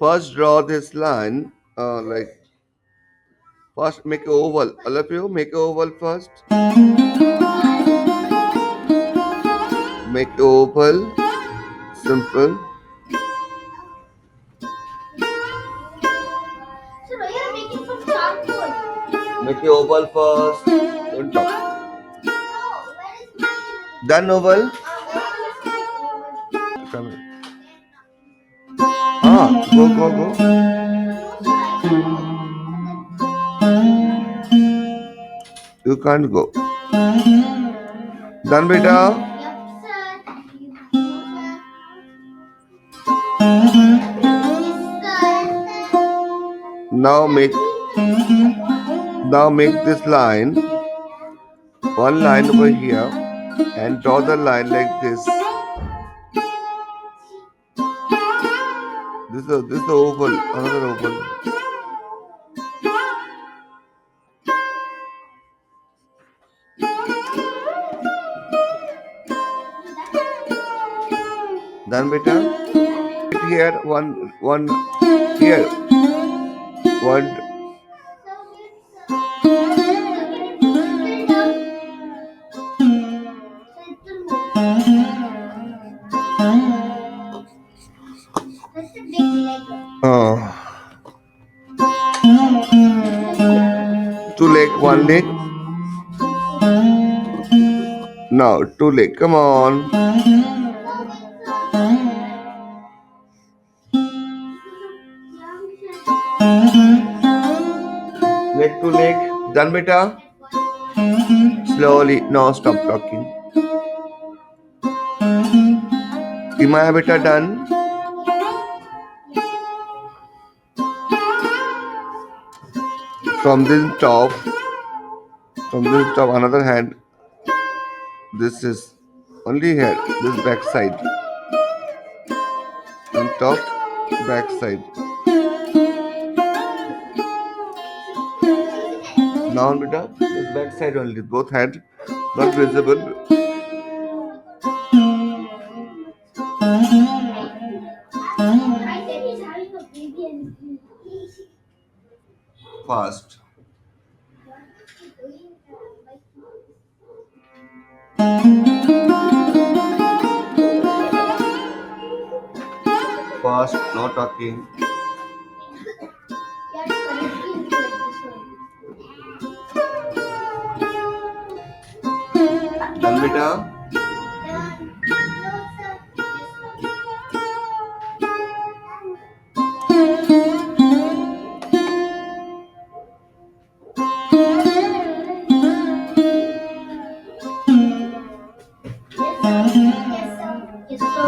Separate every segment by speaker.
Speaker 1: First draw this line, first make a oval. All of you make a oval first. Make a oval. Simple.
Speaker 2: So now you're making from charcoal.
Speaker 1: Make a oval first. Don't talk.
Speaker 2: No, where is mine?
Speaker 1: Done oval. Come here. Go. You can't go. Done, beta. Now make this line. One line over here and draw the line like this. This is the oval, another oval. Done, beta. Here, one here, one. Two leg, one leg. Now two leg. Come on. Leg to leg. Done, beta. Slowly. No, stop talking. Imaya beta done. From this top, another hand. This is only here. This back side. And top, back side. Now beta, this back side only. Both hands not visible. Fast. Fast, no talking. Done, beta.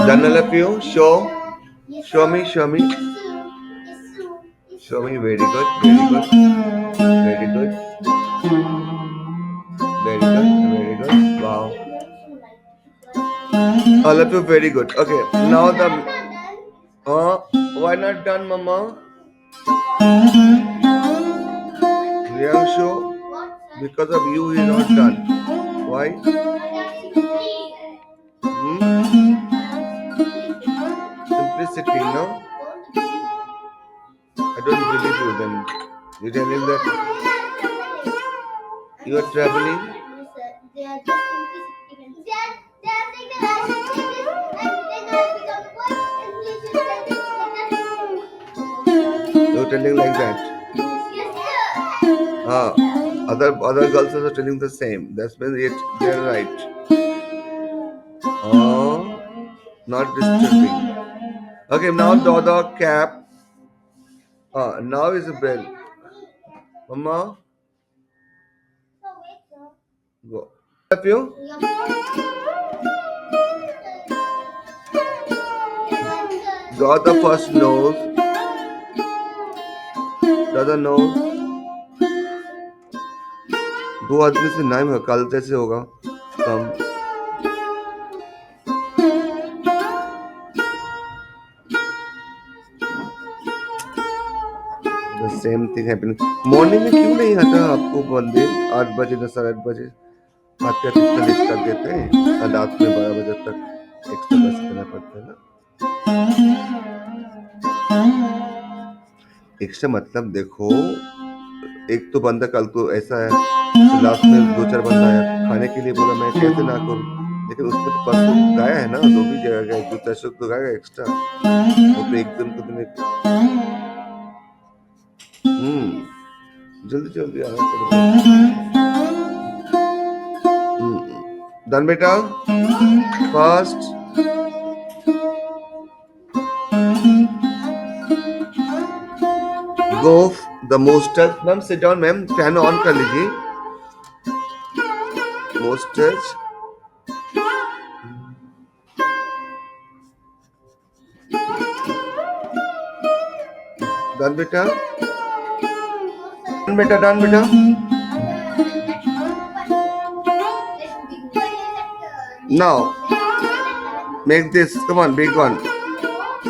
Speaker 1: Done, all of you. Show me. Show me. Very good. Very good. Wow. All of you very good. Okay. Now the why not done, mama? Show because of you is not done. Why? Simplicity, no? I don't believe you then. You tell him that you are traveling. You're telling like that. Other girls are telling the same. That's when they're right. Not disturbing. Okay, now draw the cap. Now is a bell. Mama, go. Have you? Draw the first nose. Draw the nose. दो आदमी से नहीं होगा, कल जैसे होगा कम. The same thing happening. Morning में क्यों नहीं आता आपको बंदे 8 बजे 8:30 बजे आते लिस्ट कर देते हैं और रात में 12 बजे तक एक्स्ट्रा बस करना पड़ता है ना. एक्स्ट्रा मतलब देखो, एक तो बंदा कल को ऐसा है कि लास्ट में दो चार बंदा आया खाने के लिए, बोला मैं कैसे ना करूं, लेकिन उसमें तो परसों गाया है ना, दो भी जगह गए, दो चार सौ तो गाया एक्स्ट्रा, वो तो एकदम तो मैंने जल्दी जल्दी आना पड़ेगा। डन बेटा, fast go the मोस्टर। Ma'am sit down, ma'am fan on कर लीजिए। मोस्टर्स डन बेटा, डन बेटा, डन बेटा। Now make this, come on, big one.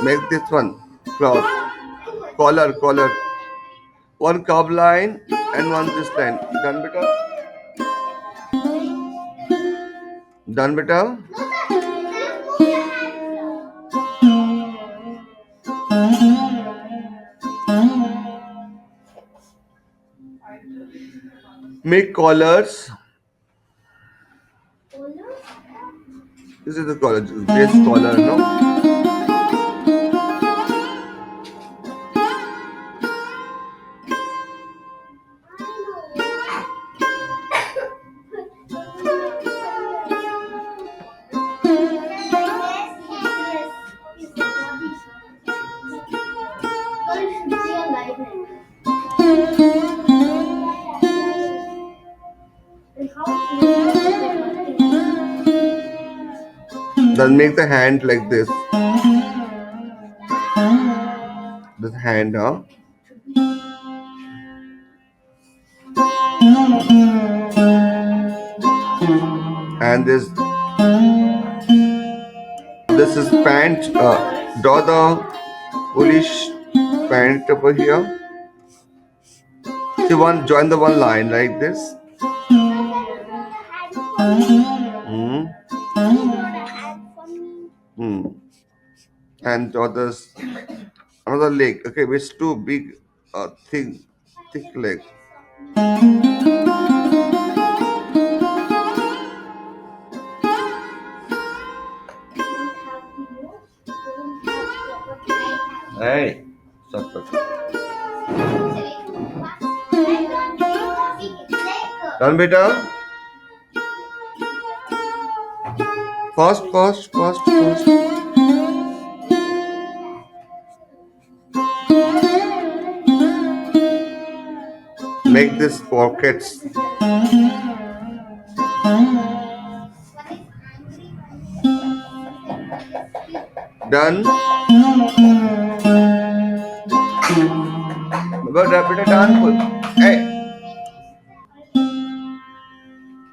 Speaker 1: Make this one cloth. Collar. One curve line and one this line. Done beta? Done beta? Make collars. This is the collar, base collar, no? Then make the hand like this. This hand, huh? And this is pant. Draw the Polish pant over here. See, join the one line like this. Hmm. Hmm. And draw this another leg. Okay, with two big, thick leg. Hey, stop. Done, beta. Fast. Make this pockets. Done. About rapid done. Hey.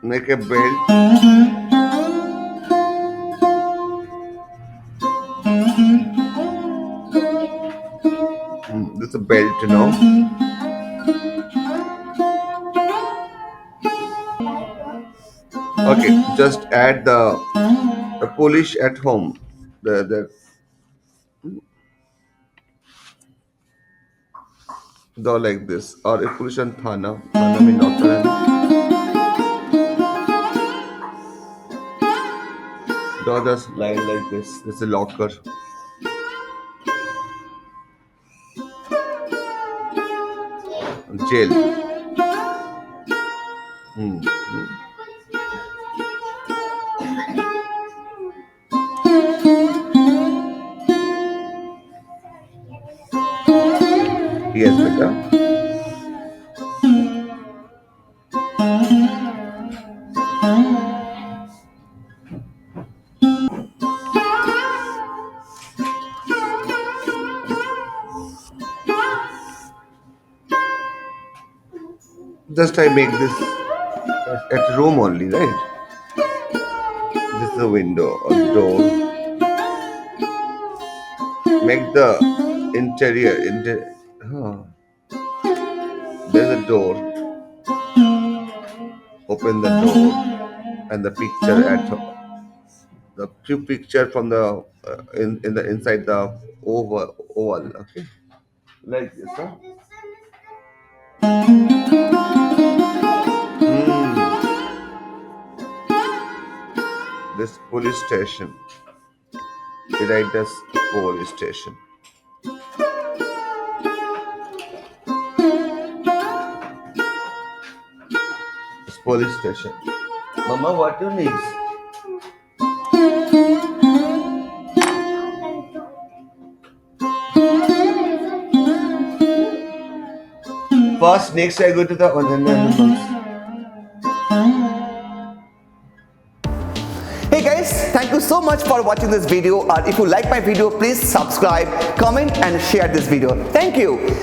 Speaker 1: Make a belt. This is a belt, you know. Okay, just add the polish at home. The like this, or a polish and thana. Thana means doctor. Draw this line like this. This is a locker. Jail. Yes, beta. Just I make this at room only, right? This is a window or door. Make the interior. There's a door. Open the door, and the picture at the few picture from the in the inside the oval. Okay. Like this, huh? This police station. We write this police station. This police station. Mama, what you need? First, next I go to the animals.
Speaker 3: Hey guys, thank you so much for watching this video. If you like my video, please subscribe, comment and share this video. Thank you.